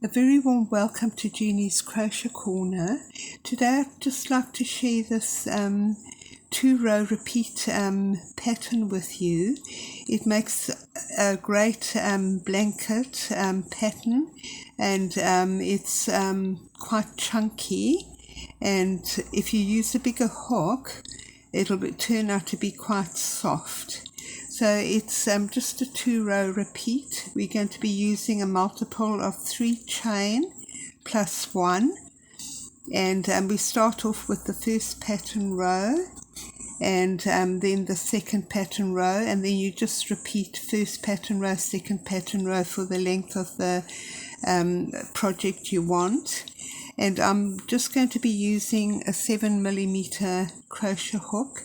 A very warm welcome to Genie's Crochet Corner. Today I'd just like to share this 2-row repeat pattern with you. It makes a great blanket pattern, and it's quite chunky, and if you use a bigger hook it'll turn out to be quite soft. So it's just a 2-row repeat. We're going to be using a multiple of 3 chain plus 1, and we start off with the first pattern row and then the second pattern row, and then you just repeat first pattern row, second pattern row for the length of the project you want. And I'm just going to be using a 7mm crochet hook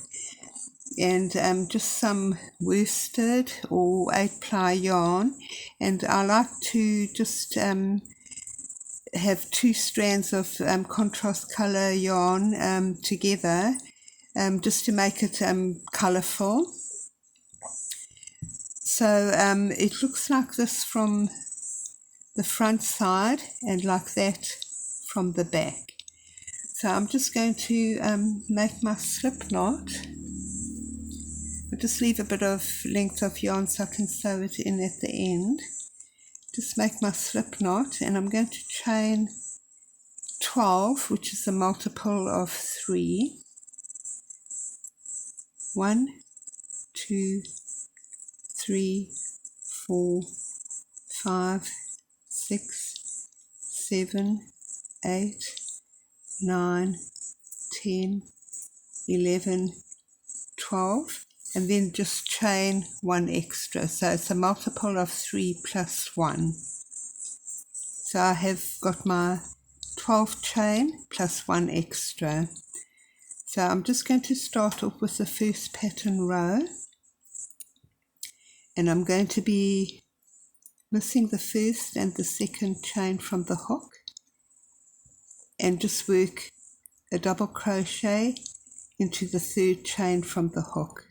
and just some worsted or 8-ply yarn, and I like to just have 2 strands of contrast color yarn together, just to make it colorful. So it looks like this from the front side and like that from the back. So I'm just going to make my slip knot. I'll just leave a bit of length of yarn so I can sew it in at the end. Just make my slip knot, and I'm going to chain 12, which is a multiple of 3. 1, 2, 3, 4, 5, 6, 7, 8, 9, 10, 11, 12, and then just chain 1 extra. So it's a multiple of 3 plus 1. So I have got my 12 chain plus 1 extra. So I'm just going to start off with the first pattern row, and I'm going to be missing the first and the second chain from the hook, and just work a double crochet into the third chain from the hook.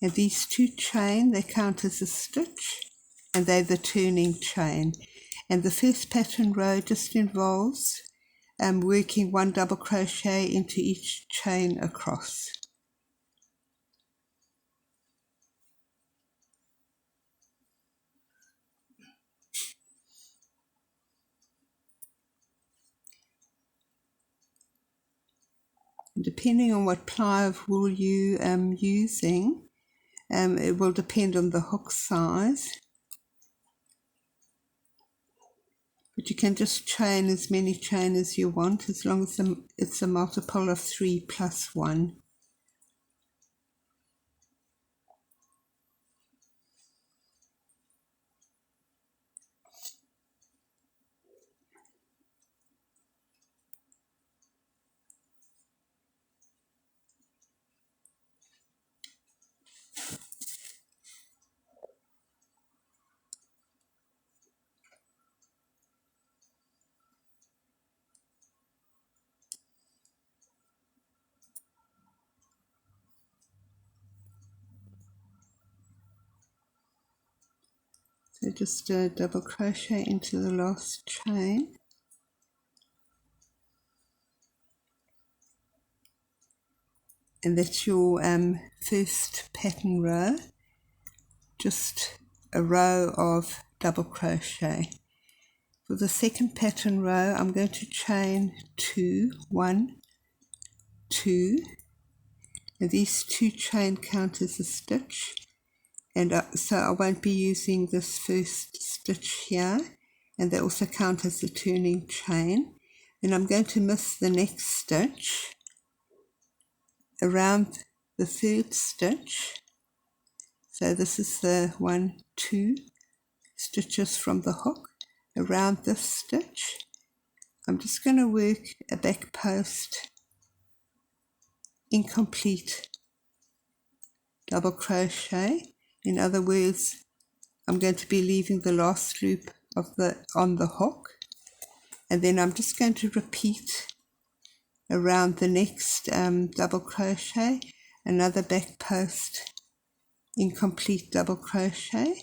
And these 2 chain, they count as a stitch, and they're the turning chain. And the first pattern row just involves working 1 double crochet into each chain across. And depending on what ply of wool you using, it will depend on the hook size. But you can just chain as many chain as you want, as long as it's a multiple of 3 plus 1. So just double crochet into the last chain, and that's your first pattern row, just a row of double crochet. For the second pattern row, I'm going to chain 2, 1, 2, and these 2 chain count as a stitch, and so I won't be using this first stitch here, and they also count as a turning chain. Then I'm going to miss the next stitch around the third stitch. So this is the 1, 2 stitches from the hook. Around this stitch, I'm just going to work a back post incomplete double crochet. In other words, I'm going to be leaving the last loop of on the hook, and then I'm just going to repeat around the next double crochet another back post incomplete double crochet,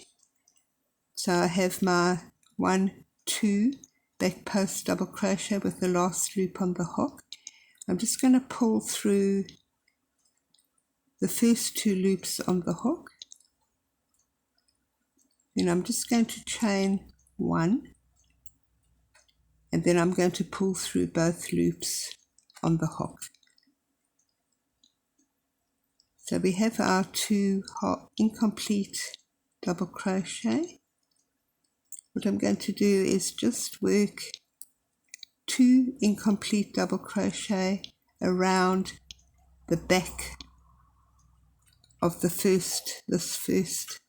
So I have my 1, 2 back post double crochet with the last loop on the hook. I'm just going to pull through the first 2 loops on the hook, then I'm just going to chain 1, and then I'm going to pull through both loops on the hook. So we have our 2 incomplete double crochet. What I'm going to do is just work 2 incomplete double crochet around the back of this first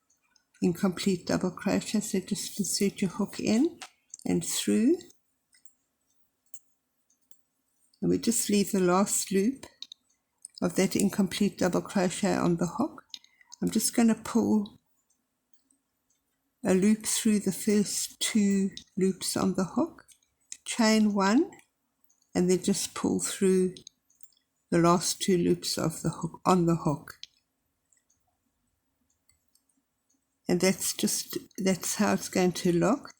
incomplete double crochet. So just insert your hook in and through, and we just leave the last loop of that incomplete double crochet on the hook. I'm just going to pull a loop through the first 2 loops on the hook, chain 1, and then just pull through the last 2 loops of the hook on the hook. And that's how it's going to look.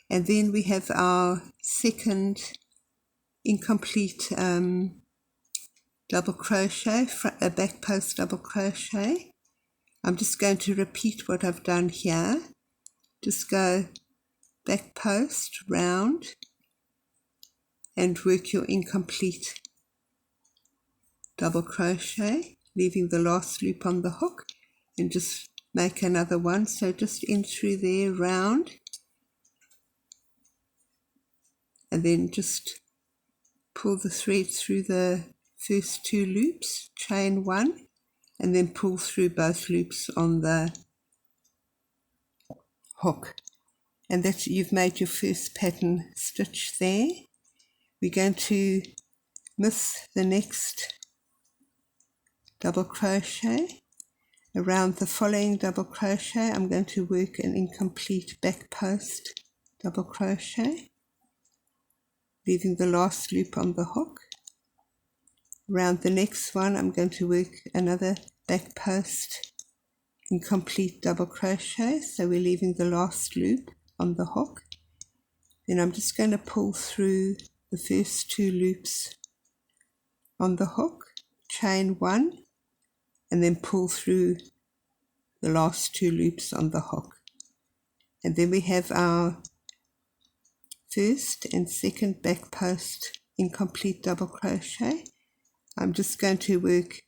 And then we have our second incomplete double crochet, a back post double crochet. I'm just going to repeat what I've done here. Just go back post, round, and work your incomplete double crochet, leaving the last loop on the hook, and just make another one. So just in through there, round, and then just pull the thread through the first 2 loops, chain 1, and then pull through both loops on the hook. And that's, you've made your first pattern stitch there. We're going to miss the next double crochet. Around the following double crochet, I'm going to work an incomplete back post double crochet, leaving the last loop on the hook. Around the next one, I'm going to work another back post incomplete double crochet, so we're leaving the last loop on the hook. Then I'm just going to pull through the first 2 loops on the hook, chain 1, and then pull through the last 2 loops on the hook. And then we have our first and second back post incomplete double crochet. I'm just going to work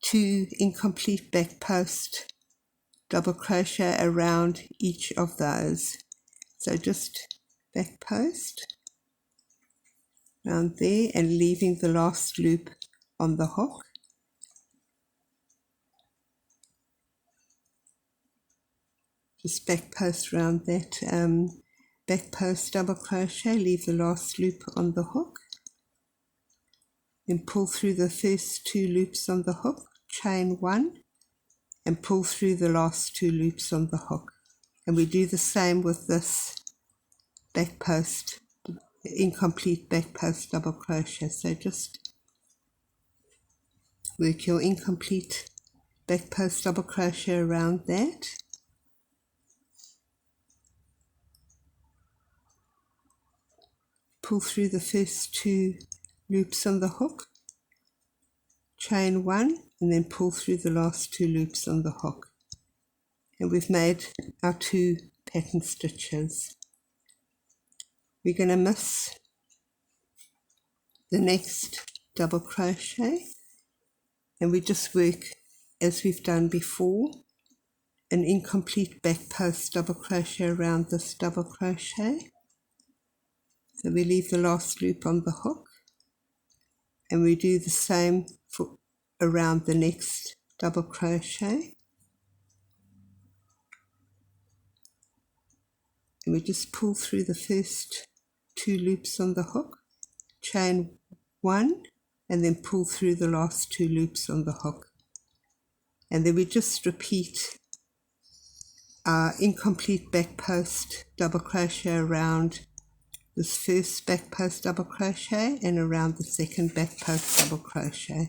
2 incomplete back post double crochet around each of those. So just back post around there and leaving the last loop on the hook. Just back post around that back post double crochet, leave the last loop on the hook, then pull through the first 2 loops on the hook, chain 1, and pull through the last 2 loops on the hook. And we do the same with this back post, incomplete back post double crochet. So just work your incomplete back post double crochet around that. Pull through the first 2 loops on the hook, chain 1, and then pull through the last 2 loops on the hook. And we've made our 2 pattern stitches. We're going to miss the next double crochet, and we just work as we've done before, an incomplete back post double crochet around this double crochet. So we leave the last loop on the hook, and we do the same for around the next double crochet. And we just pull through the first 2 loops on the hook, chain 1, and then pull through the last 2 loops on the hook. And then we just repeat our incomplete back post double crochet around this first back post double crochet and around the second back post double crochet.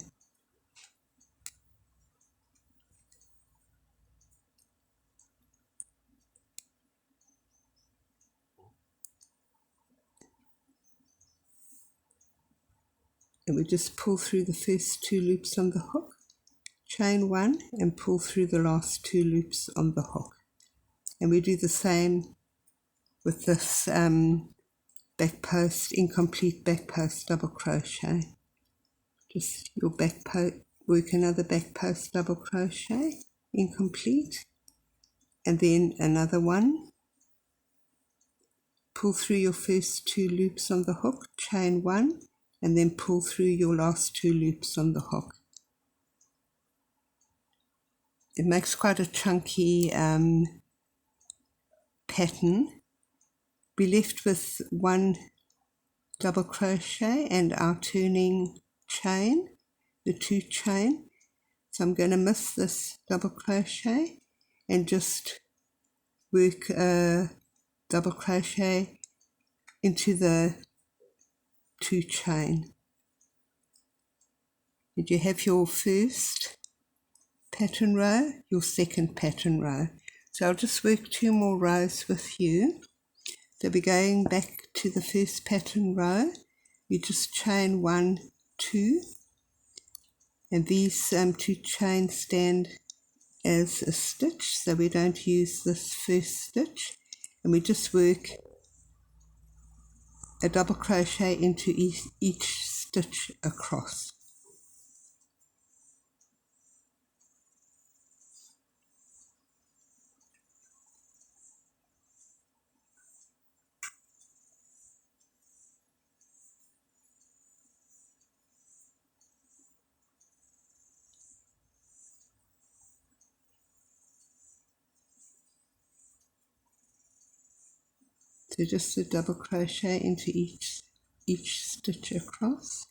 and we just pull through the first 2 loops on the hook, chain 1 and pull through the last 2 loops on the hook. And we do the same with this back post, incomplete back post double crochet. Just your back post, work another back post double crochet, incomplete, and then another one, pull through your first 2 loops on the hook, chain 1, and then pull through your last 2 loops on the hook. It makes quite a chunky pattern. We're left with 1 double crochet and our turning chain, the 2 chain. So I'm going to miss this double crochet and just work a double crochet into the 2 chain. And you have your first pattern row, your second pattern row. So I'll just work 2 more rows with you. So we're going back to the first pattern row. You just chain 1, 2, and these 2 chains stand as a stitch, so we don't use this first stitch, and we just work a double crochet into each stitch across. So just a double crochet into each stitch across.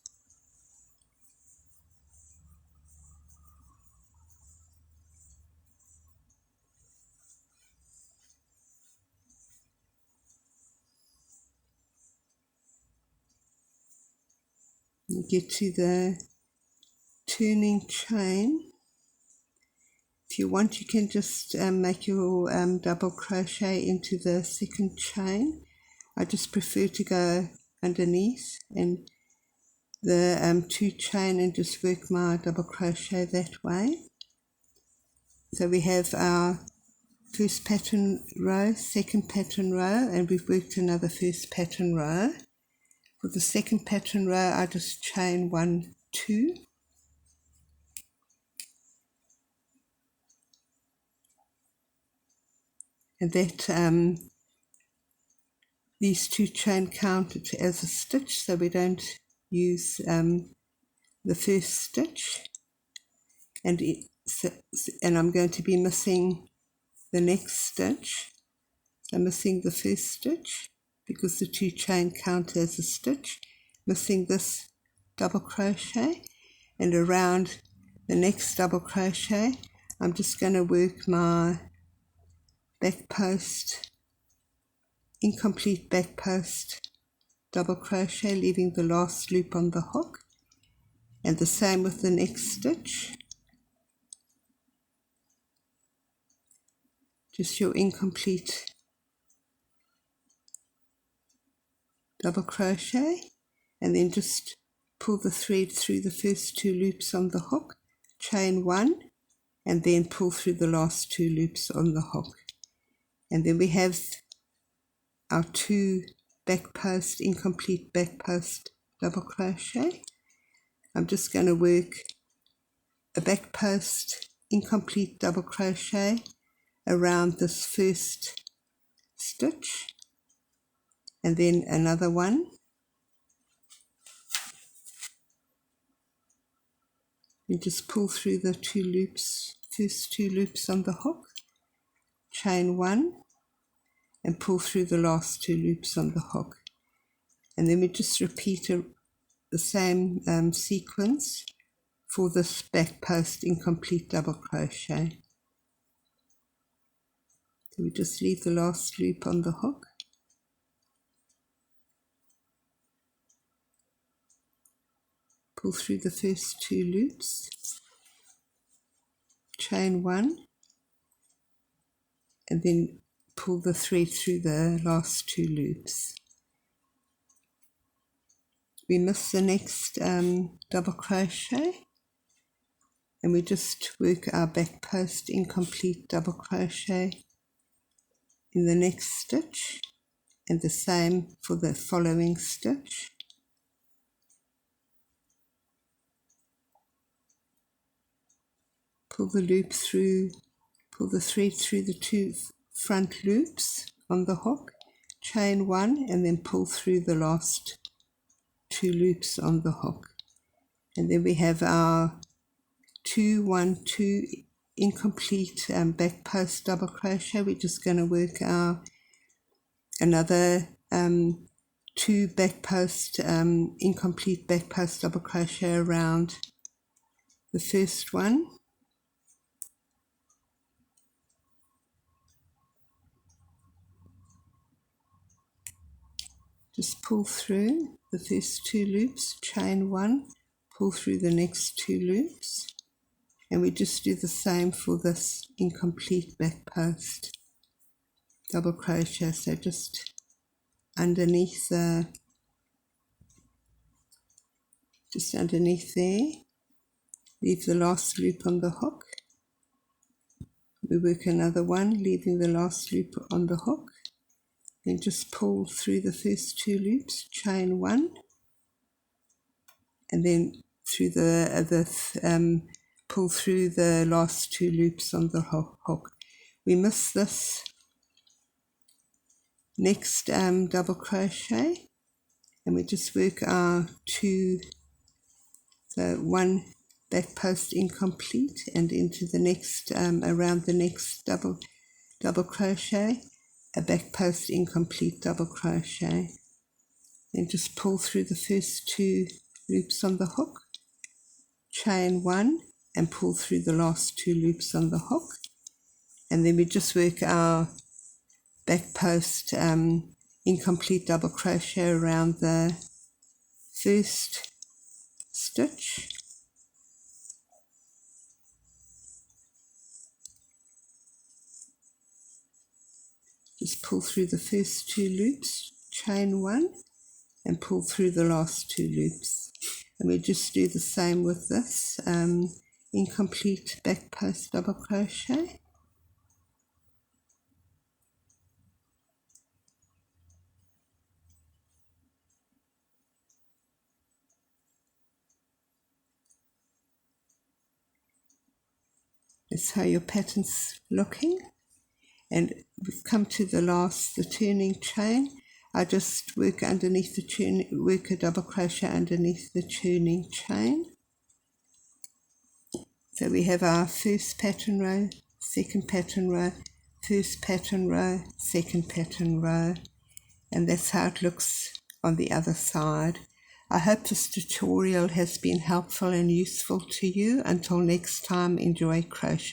You get to the turning chain. If you want, you can just make your double crochet into the second chain. I just prefer to go underneath and the 2 chain and just work my double crochet that way. So we have our first pattern row, second pattern row, and we've worked another first pattern row. For the second pattern row, I just chain 1, 2, and that these 2 chain counted as a stitch, so we don't use the first stitch, and I'm going to be missing the next stitch. So I'm missing the first stitch because the 2 chain count as a stitch, missing this double crochet, and around the next double crochet I'm just going to work my back post, incomplete back post double crochet, leaving the last loop on the hook, and the same with the next stitch, just your incomplete double crochet, and then just pull the thread through the first 2 loops on the hook, chain 1, and then pull through the last 2 loops on the hook. And then we have our 2 back post, incomplete back post double crochet. I'm just going to work a back post, incomplete double crochet around this first stitch, and then another one, you just pull through the 2 loops, first 2 loops on the hook, chain 1, and pull through the last 2 loops on the hook, and then we just repeat the same sequence for this back post incomplete double crochet. So we just leave the last loop on the hook, pull through the first 2 loops, chain 1, and then pull the thread through the last 2 loops. we miss the next double crochet, and we just work our back post incomplete double crochet in the next stitch, and the same for the following stitch. Pull the loop through, pull the thread through the 2 front loops on the hook, chain 1, and then pull through the last 2 loops on the hook. And then we have our 2, 1, 2 incomplete back post double crochet. We're just going to work our another 2 back post incomplete back post double crochet around the first one. Just pull through the first 2 loops, chain 1, pull through the next 2 loops, and we just do the same for this incomplete back post double crochet. So just underneath there, leave the last loop on the hook. We work another one, leaving the last loop on the hook. Then just pull through the first 2 loops, chain 1, and then through pull through the last 2 loops on the hook. We miss this next double crochet, and we just work our 2, so 1 back post incomplete, and into the next around the next double crochet, a back post incomplete double crochet. Then just pull through the first 2 loops on the hook, chain 1, and pull through the last 2 loops on the hook, and then we just work our back post incomplete double crochet around the first stitch. Just pull through the first 2 loops, chain 1, and pull through the last 2 loops. And we just do the same with this incomplete back post double crochet. That's how your pattern's looking. And we've come to the turning chain. I just work underneath the work a double crochet underneath the turning chain. So we have our first pattern row, second pattern row, first pattern row, second pattern row, and that's how it looks on the other side. I hope this tutorial has been helpful and useful to you. Until next time, enjoy crochet.